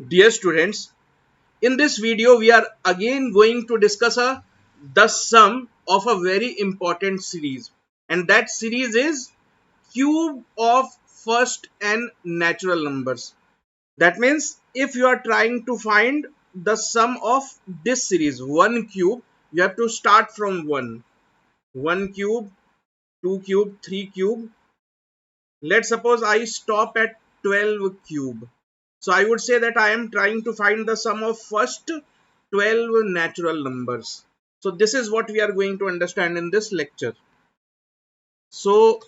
Dear students, in this video we are again going to discuss the sum of a very important series, and that series is cube of first n natural numbers. That means if you are trying to find the sum of this series 1 cube, you have to start from 1 cube, 2 cube, 3 cube. Let's suppose I stop at 12 cube. So I would say that I am trying to find the sum of first 12 natural numbers. So this is what we are going to understand in this lecture. So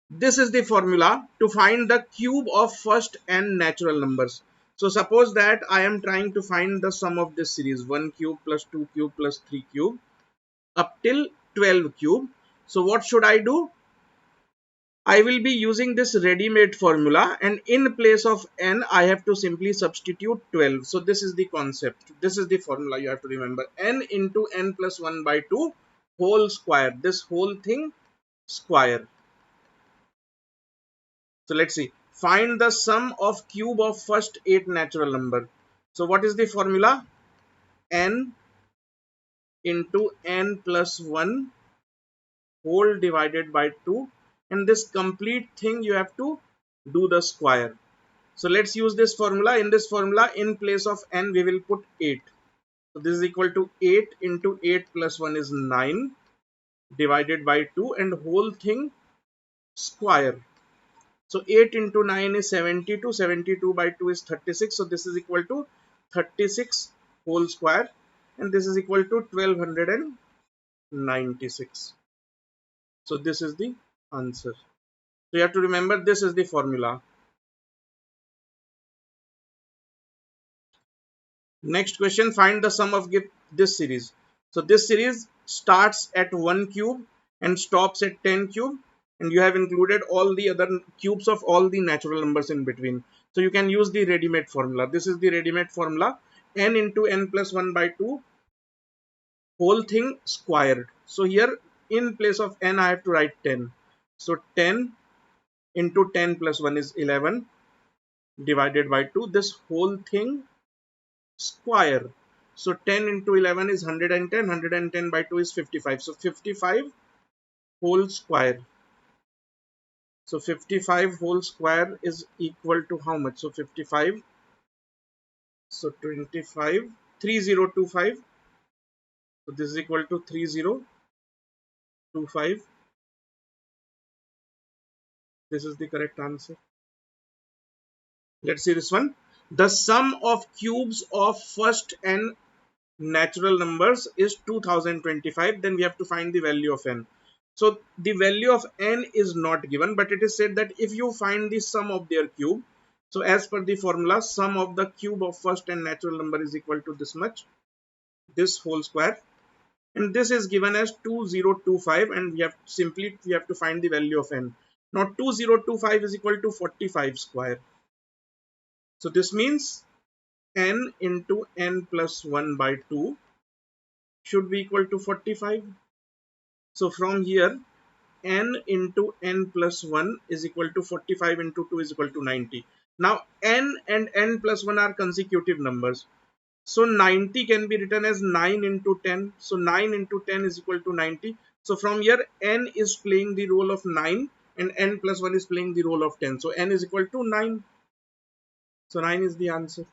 this is the formula to find the cube of first n natural numbers. So suppose that I am trying to find the sum of this series 1 cube plus 2 cube plus 3 cube up till 12 cube. So what should I do? I will be using this ready-made formula, and in place of n I have to simply substitute 12. So this is the concept. This is the formula you have to remember. N into n plus 1 by 2 whole square. This whole thing square. So let's see. Find the sum of cube of first 8 natural number. So what is the formula? N into n plus 1 whole divided by 2, and this complete thing you have to do the square. So let's use this formula. In this formula, in place of n we will put 8. So this is equal to 8 into 8 plus 1 is 9 divided by 2, and whole thing square. So 8 into 9 is 72, 72 by 2 is 36, so this is equal to 36 whole square, and this is equal to 1296. So this is the answer. So you have to remember this is the formula. Next question, find the sum of this series. So this series starts at 1 cube and stops at 10 cube, and you have included all the other cubes of all the natural numbers in between. So you can use the ready-made formula. This is the ready-made formula, n into n plus 1 by 2 whole thing squared. So here in place of n I have to write 10. So 10 into 10 plus 1 is 11 divided by 2, this whole thing square. So 10 into 11 is 110, 110 by 2 is 55. So 55 whole square. So 55 whole square is equal to how much? So 55, so 25, 3025. So this is equal to 3025. This is the correct answer. Let's see this one. The sum of cubes of first n natural numbers is 2025. Then we have to find the value of n. So the value of n is not given, but it is said that if you find the sum of their cube, so as per the formula, sum of the cube of first n natural number is equal to this much, this whole square, and this is given as 2025, and we have to find the value of n. Now 2025 is equal to 45 square. So this means n into n plus 1 by 2 should be equal to 45. So from here, n into n plus 1 is equal to 45 into 2 is equal to 90. Now n and n plus 1 are consecutive numbers. So 90 can be written as 9 into 10. So 9 into 10 is equal to 90. So from here, n is playing the role of 9 and n plus 1 is playing the role of 10. So n is equal to 9. So 9 is the answer.